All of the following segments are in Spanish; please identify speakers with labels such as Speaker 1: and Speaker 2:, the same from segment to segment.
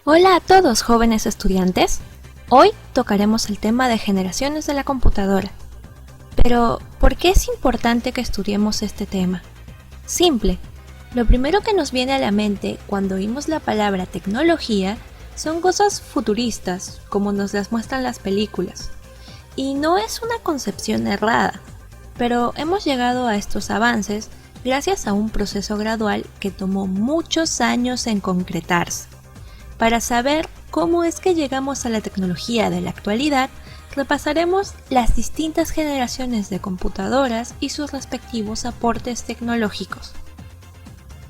Speaker 1: Hola a todos, jóvenes estudiantes. Hoy tocaremos el tema de generaciones de la computadora. Pero, ¿por qué es importante que estudiemos este tema? Simple. Lo primero que nos viene a la mente cuando oímos la palabra tecnología son cosas futuristas, como nos las muestran las películas. Y no es una concepción errada, pero hemos llegado a estos avances gracias a un proceso gradual que tomó muchos años en concretarse. Para saber cómo es que llegamos a la tecnología de la actualidad, repasaremos las distintas generaciones de computadoras y sus respectivos aportes tecnológicos.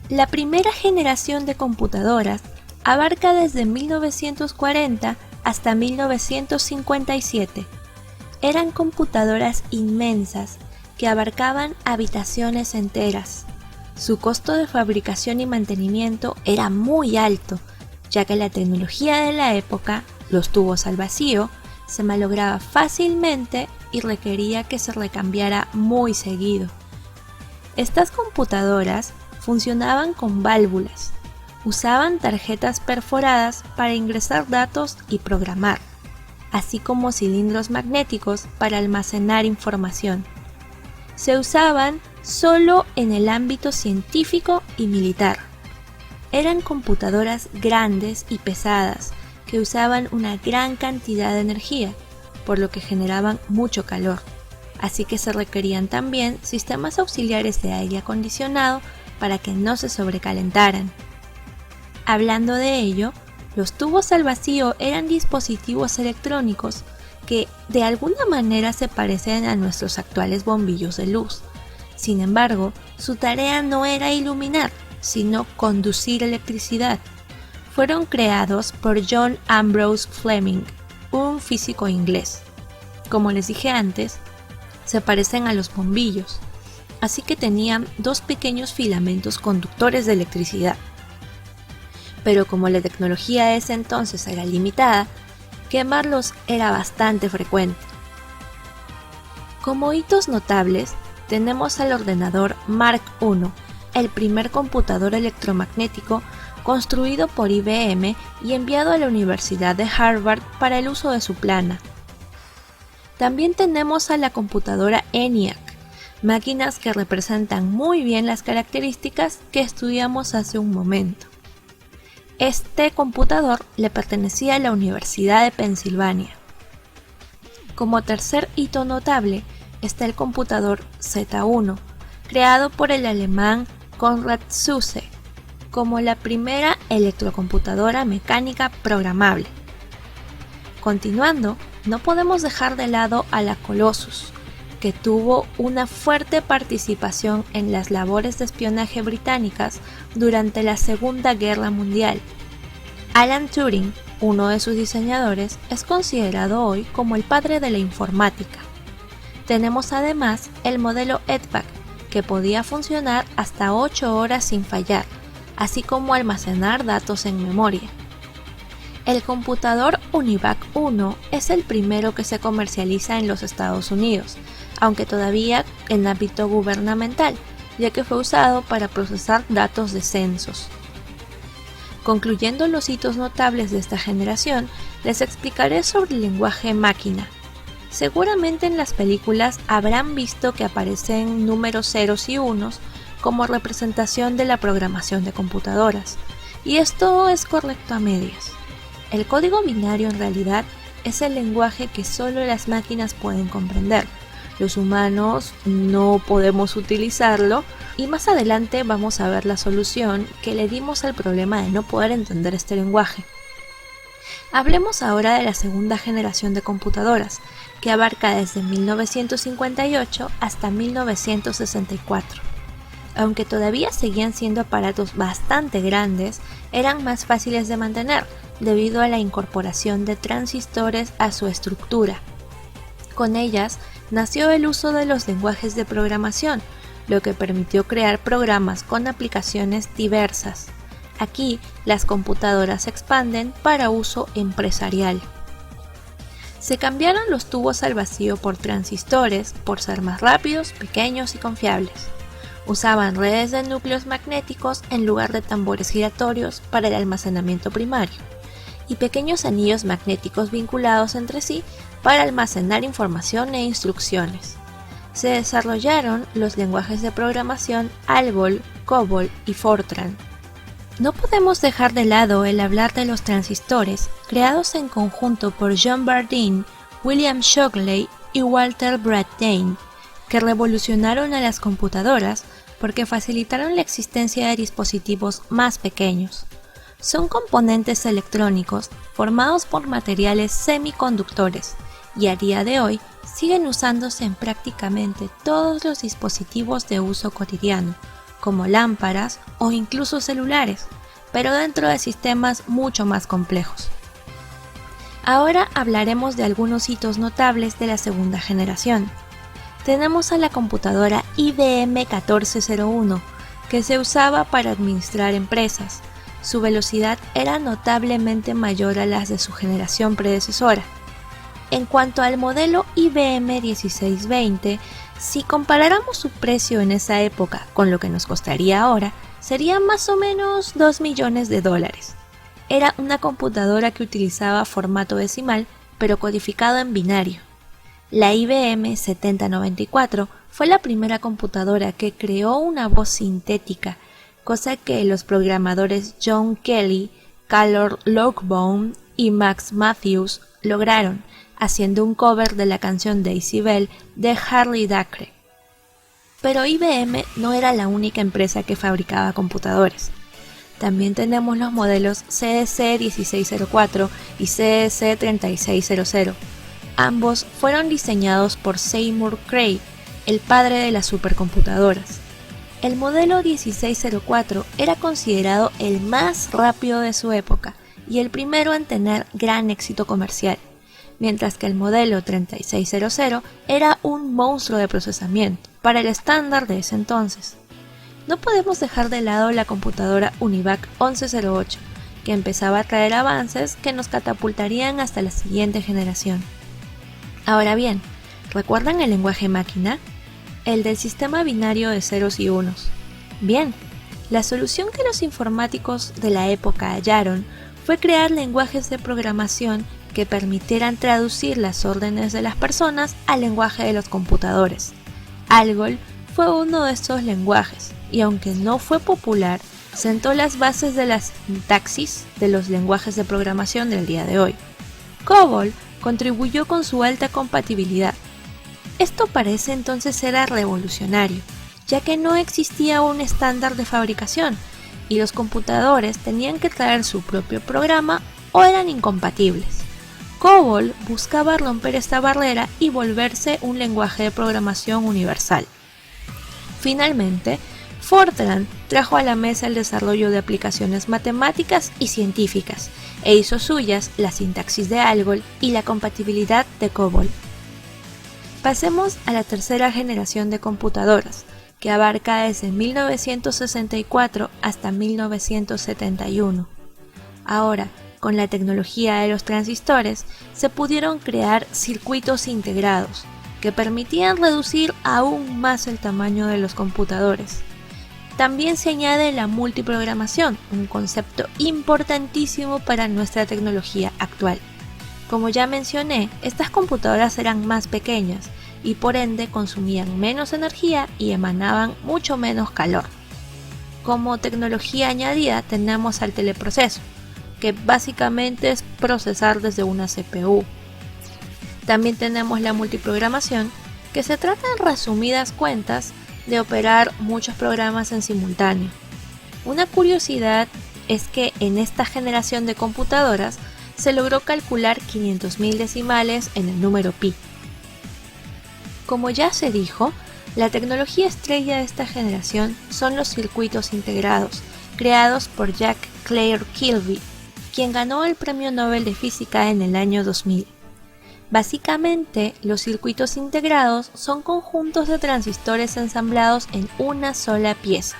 Speaker 1: La primera generación de computadoras abarca desde 1940 hasta 1957. Eran computadoras inmensas que abarcaban habitaciones enteras. Su costo de fabricación y mantenimiento era muy alto, ya que la tecnología de la época, los tubos al vacío, se malograba fácilmente y requería que se recambiara muy seguido. Estas computadoras funcionaban con válvulas, usaban tarjetas perforadas para ingresar datos y programar, así como cilindros magnéticos para almacenar información. Se usaban solo en el ámbito científico y militar. Eran computadoras grandes y pesadas que usaban una gran cantidad de energía, por lo que generaban mucho calor, así que se requerían también sistemas auxiliares de aire acondicionado para que no se sobrecalentaran. Hablando de ello, los tubos al vacío eran dispositivos electrónicos que de alguna manera se parecen a nuestros actuales bombillos de luz. Sin embargo, su tarea no era iluminar, sino conducir electricidad. Fueron creados por John Ambrose Fleming, un físico inglés. Como les dije antes, se parecen a los bombillos, así que tenían dos pequeños filamentos conductores de electricidad. Pero como la tecnología de ese entonces era limitada, quemarlos era bastante frecuente. Como hitos notables, tenemos al ordenador Mark I, el primer computador electromagnético construido por IBM y enviado a la Universidad de Harvard para el uso de su plana. También tenemos a la computadora ENIAC, máquinas que representan muy bien las características que estudiamos hace un momento. Este computador le pertenecía a la Universidad de Pensilvania. Como tercer hito notable está el computador Z1, creado por el alemán Konrad Zuse, como la primera electrocomputadora mecánica programable. Continuando, no podemos dejar de lado a la Colossus, que tuvo una fuerte participación en las labores de espionaje británicas durante la Segunda Guerra Mundial. Alan Turing, uno de sus diseñadores, es considerado hoy como el padre de la informática. Tenemos además el modelo EDVAC, que podía funcionar hasta 8 horas sin fallar, así como almacenar datos en memoria. El computador UNIVAC 1 es el primero que se comercializa en los Estados Unidos, aunque todavía en ámbito gubernamental, ya que fue usado para procesar datos de censos. Concluyendo los hitos notables de esta generación, les explicaré sobre el lenguaje máquina. Seguramente en las películas habrán visto que aparecen números ceros y unos como representación de la programación de computadoras, y esto es correcto a medias. El código binario en realidad es el lenguaje que solo las máquinas pueden comprender. Los humanos no podemos utilizarlo, y más adelante vamos a ver la solución que le dimos al problema de no poder entender este lenguaje. Hablemos ahora de la segunda generación de computadoras, que abarca desde 1958 hasta 1964. Aunque todavía seguían siendo aparatos bastante grandes, eran más fáciles de mantener debido a la incorporación de transistores a su estructura. Con ellas nació el uso de los lenguajes de programación, lo que permitió crear programas con aplicaciones diversas. Aquí, las computadoras se expanden para uso empresarial. Se cambiaron los tubos al vacío por transistores por ser más rápidos, pequeños y confiables. Usaban redes de núcleos magnéticos en lugar de tambores giratorios para el almacenamiento primario. y pequeños anillos magnéticos vinculados entre sí para almacenar información e instrucciones. Se desarrollaron los lenguajes de programación ALGOL, COBOL y FORTRAN. No podemos dejar de lado el hablar de los transistores, creados en conjunto por John Bardeen, William Shockley y Walter Brattain, que revolucionaron a las computadoras porque facilitaron la existencia de dispositivos más pequeños. Son componentes electrónicos formados por materiales semiconductores y a día de hoy siguen usándose en prácticamente todos los dispositivos de uso cotidiano, como lámparas o incluso celulares, pero dentro de sistemas mucho más complejos. Ahora hablaremos de algunos hitos notables de la segunda generación. Tenemos a la computadora IBM 1401, que se usaba para administrar empresas. Su velocidad era notablemente mayor a las de su generación predecesora. En cuanto al modelo IBM 1620, si comparáramos su precio en esa época con lo que nos costaría ahora, sería más o menos $2 millones. Era una computadora que utilizaba formato decimal, pero codificado en binario. La IBM 7094 fue la primera computadora que creó una voz sintética, cosa que los programadores John Kelly, Calor Lockbaum y Max Matthews lograron, haciendo un cover de la canción Daisy Bell de Harley Dacre. Pero IBM no era la única empresa que fabricaba computadores. También tenemos los modelos CEC-1604 y CEC-3600. Ambos fueron diseñados por Seymour Cray, el padre de las supercomputadoras. El modelo 1604 era considerado el más rápido de su época y el primero en tener gran éxito comercial, mientras que el modelo 3600 era un monstruo de procesamiento para el estándar de ese entonces. No podemos dejar de lado la computadora UNIVAC 1108, que empezaba a traer avances que nos catapultarían hasta la siguiente generación. Ahora bien, ¿recuerdan el lenguaje máquina? El del sistema binario de ceros y unos. Bien, la solución que los informáticos de la época hallaron fue crear lenguajes de programación que permitieran traducir las órdenes de las personas al lenguaje de los computadores. ALGOL fue uno de estos lenguajes, y aunque no fue popular, sentó las bases de la sintaxis de los lenguajes de programación del día de hoy. COBOL contribuyó con su alta compatibilidad. Esto parece entonces ser revolucionario, ya que no existía un estándar de fabricación, y los computadores tenían que traer su propio programa o eran incompatibles. COBOL buscaba romper esta barrera y volverse un lenguaje de programación universal. Finalmente, Fortran trajo a la mesa el desarrollo de aplicaciones matemáticas y científicas e hizo suyas la sintaxis de ALGOL y la compatibilidad de COBOL. Pasemos a la tercera generación de computadoras, que abarca desde 1964 hasta 1971. Ahora, con la tecnología de los transistores, se pudieron crear circuitos integrados, que permitían reducir aún más el tamaño de los computadores. También se añade la multiprogramación, un concepto importantísimo para nuestra tecnología actual. Como ya mencioné, estas computadoras eran más pequeñas y por ende consumían menos energía y emanaban mucho menos calor. Como tecnología añadida tenemos al teleproceso, que básicamente es procesar desde una CPU. También tenemos la multiprogramación, que se trata en resumidas cuentas de operar muchos programas en simultáneo. Una curiosidad es que en esta generación de computadoras se logró calcular 500.000 decimales en el número pi. Como ya se dijo, la tecnología estrella de esta generación son los circuitos integrados, creados por Jack Clair Kilby, quien ganó el Premio Nobel de Física en el año 2000. Básicamente, los circuitos integrados son conjuntos de transistores ensamblados en una sola pieza.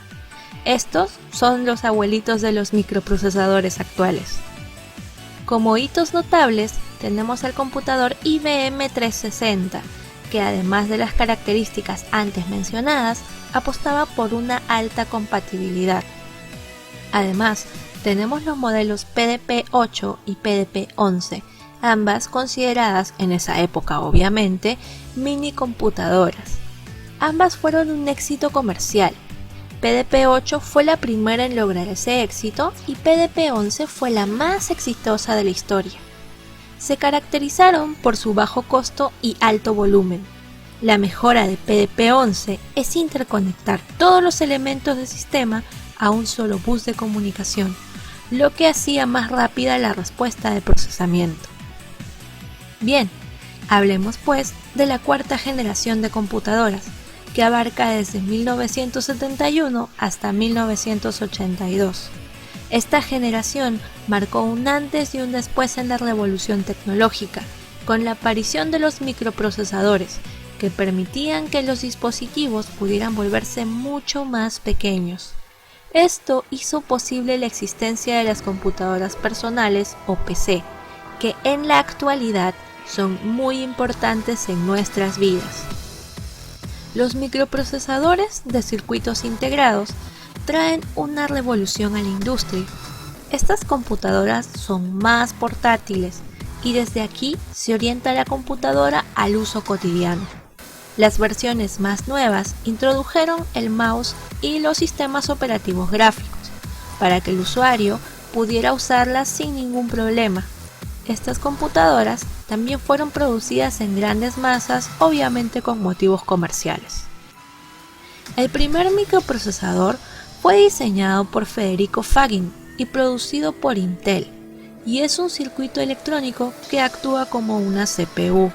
Speaker 1: Estos son los abuelitos de los microprocesadores actuales. Como hitos notables, tenemos al computador IBM 360, que además de las características antes mencionadas, apostaba por una alta compatibilidad. Además, Tenemos los modelos PDP-8 y PDP-11, ambas consideradas en esa época obviamente mini computadoras. Ambas fueron un éxito comercial. PDP-8 fue la primera en lograr ese éxito y PDP-11 fue la más exitosa de la historia. Se caracterizaron por su bajo costo y alto volumen. La mejora de PDP-11 es interconectar todos los elementos del sistema a un solo bus de comunicación, lo que hacía más rápida la respuesta de procesamiento. Bien, hablemos pues de la cuarta generación de computadoras, que abarca desde 1971 hasta 1982. Esta generación marcó un antes y un después en la revolución tecnológica, con la aparición de los microprocesadores, que permitían que los dispositivos pudieran volverse mucho más pequeños. Esto hizo posible la existencia de las computadoras personales o PC, que en la actualidad son muy importantes en nuestras vidas. Los microprocesadores de circuitos integrados traen una revolución a la industria. Estas computadoras son más portátiles y desde aquí se orienta la computadora al uso cotidiano. Las versiones más nuevas introdujeron el mouse y los sistemas operativos gráficos para que el usuario pudiera usarlas sin ningún problema. Estas computadoras también fueron producidas en grandes masas, obviamente con motivos comerciales. El primer microprocesador fue diseñado por Federico Faggin y producido por Intel, y es un circuito electrónico que actúa como una CPU.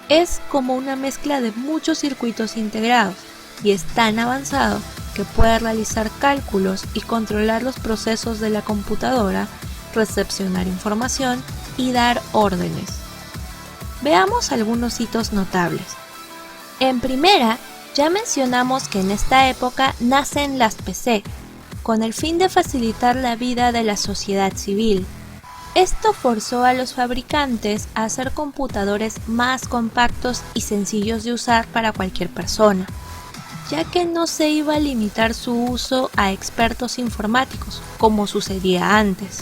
Speaker 1: Es como una mezcla de muchos circuitos integrados y es tan avanzado que puede realizar cálculos y controlar los procesos de la computadora, recepcionar información y dar órdenes. Veamos algunos hitos notables. En primera, ya mencionamos que en esta época nacen las PC, con el fin de facilitar la vida de la sociedad civil. Esto forzó a los fabricantes a hacer computadores más compactos y sencillos de usar para cualquier persona, ya que no se iba a limitar su uso a expertos informáticos, como sucedía antes.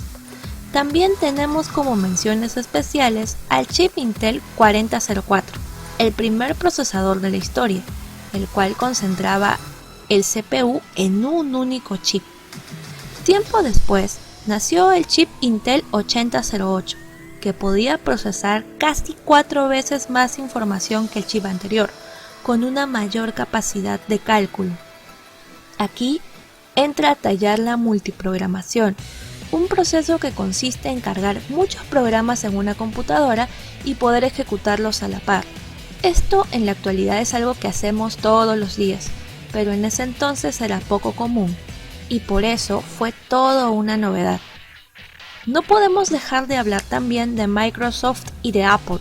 Speaker 1: También tenemos como menciones especiales al chip Intel 4004, el primer procesador de la historia, el cual concentraba el CPU en un único chip. Tiempo después, nació el chip Intel 8008, que podía procesar casi 4 veces más información que el chip anterior, con una mayor capacidad de cálculo. Aquí entra a tallar la multiprogramación, un proceso que consiste en cargar muchos programas en una computadora y poder ejecutarlos a la par. Esto en la actualidad es algo que hacemos todos los días, pero en ese entonces era poco común, y por eso fue todo una novedad. No podemos dejar de hablar también de Microsoft y de Apple,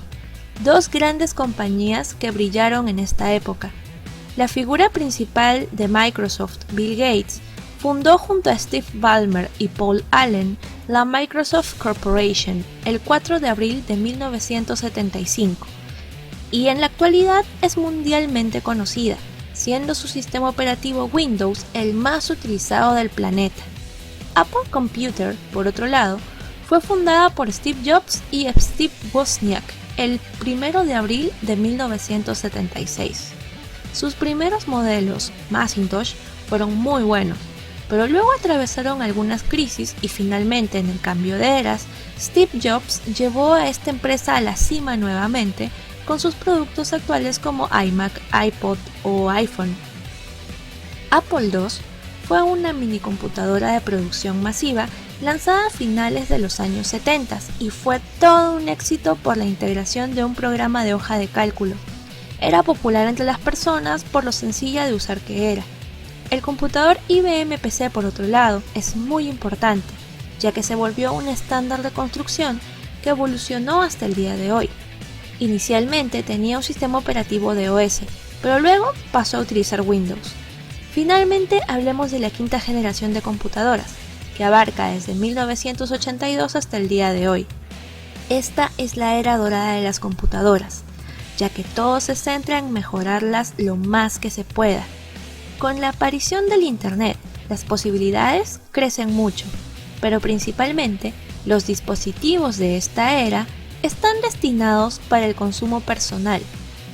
Speaker 1: dos grandes compañías que brillaron en esta época. La figura principal de Microsoft, Bill Gates, fundó junto a Steve Ballmer y Paul Allen la Microsoft Corporation el 4 de abril de 1975, y en la actualidad es mundialmente conocida, siendo su sistema operativo Windows el más utilizado del planeta. Apple Computer, por otro lado, fue fundada por Steve Jobs y Steve Wozniak el 1 de abril de 1976. Sus primeros modelos, Macintosh, fueron muy buenos, pero luego atravesaron algunas crisis y finalmente, en el cambio de eras, Steve Jobs llevó a esta empresa a la cima nuevamente con sus productos actuales como iMac, iPod o iPhone. Apple II fue una minicomputadora de producción masiva lanzada a finales de los años 70 y fue todo un éxito por la integración de un programa de hoja de cálculo. Era popular entre las personas por lo sencilla de usar que era. El computador IBM PC, por otro lado, es muy importante, ya que se volvió un estándar de construcción que evolucionó hasta el día de hoy. Inicialmente tenía un sistema operativo de OS, pero luego pasó a utilizar Windows. Finalmente hablemos de la quinta generación de computadoras, que abarca desde 1982 hasta el día de hoy. Esta es la era dorada de las computadoras, ya que todo se centra en mejorarlas lo más que se pueda. Con la aparición del Internet, las posibilidades crecen mucho. pero principalmente los dispositivos de esta era están destinados para el consumo personal,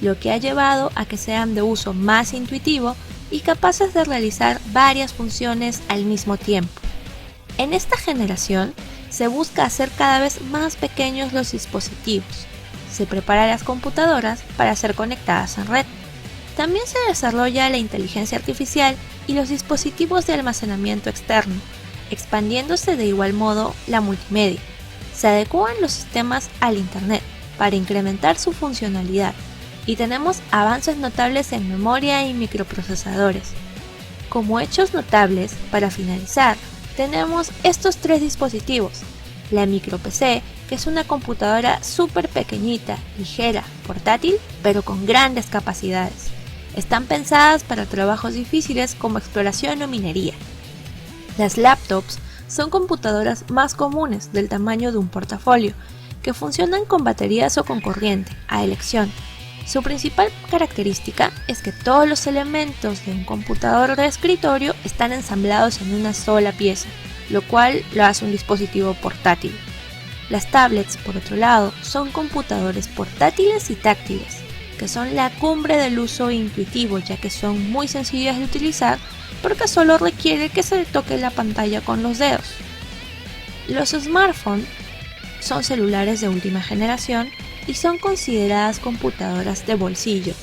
Speaker 1: lo que ha llevado a que sean de uso más intuitivo y capaces de realizar varias funciones al mismo tiempo. En esta generación se busca hacer cada vez más pequeños los dispositivos. Se prepara las computadoras para ser conectadas en red. También se desarrolla la inteligencia artificial y los dispositivos de almacenamiento externo, expandiéndose de igual modo la multimedia. Se adecúan los sistemas al Internet para incrementar su funcionalidad y tenemos avances notables en memoria y microprocesadores. Como hechos notables, para finalizar, tenemos estos tres dispositivos: la micro PC, que es una computadora súper pequeñita, ligera, portátil, pero con grandes capacidades. Están pensadas para trabajos difíciles como exploración o minería. Las laptops son computadoras más comunes del tamaño de un portafolio, que funcionan con baterías o con corriente, a elección. Su principal característica es que todos los elementos de un computador de escritorio están ensamblados en una sola pieza, lo cual lo hace un dispositivo portátil. Las tablets, por otro lado, son computadores portátiles y táctiles, que son la cumbre del uso intuitivo, ya que son muy sencillas de utilizar porque solo requiere que se toque la pantalla con los dedos. Los smartphones son celulares de última generación y son consideradas computadoras de bolsillo,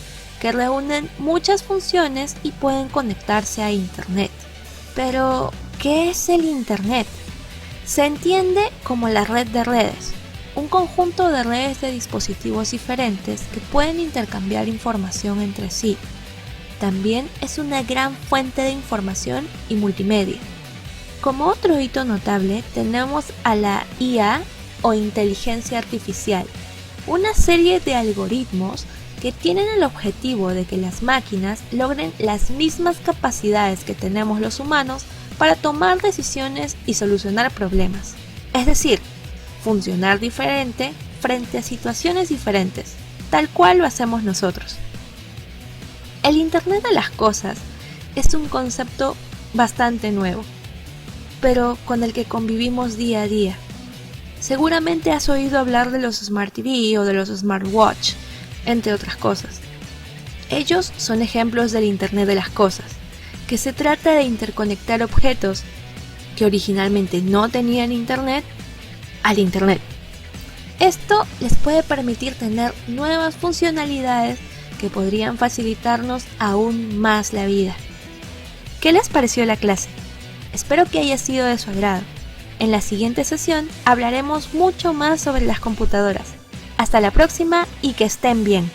Speaker 1: que reúnen muchas funciones y pueden conectarse a Internet. Pero, ¿qué es el Internet? Se entiende como la red de redes, un conjunto de redes de dispositivos diferentes que pueden intercambiar información entre sí. También es una gran fuente de información y multimedia. Como otro hito notable tenemos a la IA o inteligencia artificial, una serie de algoritmos que tienen el objetivo de que las máquinas logren las mismas capacidades que tenemos los humanos para tomar decisiones y solucionar problemas. Es decir, funcionar diferente frente a situaciones diferentes, tal cual lo hacemos nosotros. El Internet de las cosas es un concepto bastante nuevo, pero con el que convivimos día a día. Seguramente has oído hablar de los Smart TV o de los Smartwatch, entre otras cosas. Ellos son ejemplos del Internet de las cosas, que se trata de interconectar objetos que originalmente no tenían Internet al Internet. Esto les puede permitir tener nuevas funcionalidades que podrían facilitarnos aún más la vida. ¿Qué les pareció la clase? Espero que haya sido de su agrado. En la siguiente sesión hablaremos mucho más sobre las computadoras. Hasta la próxima y que estén bien.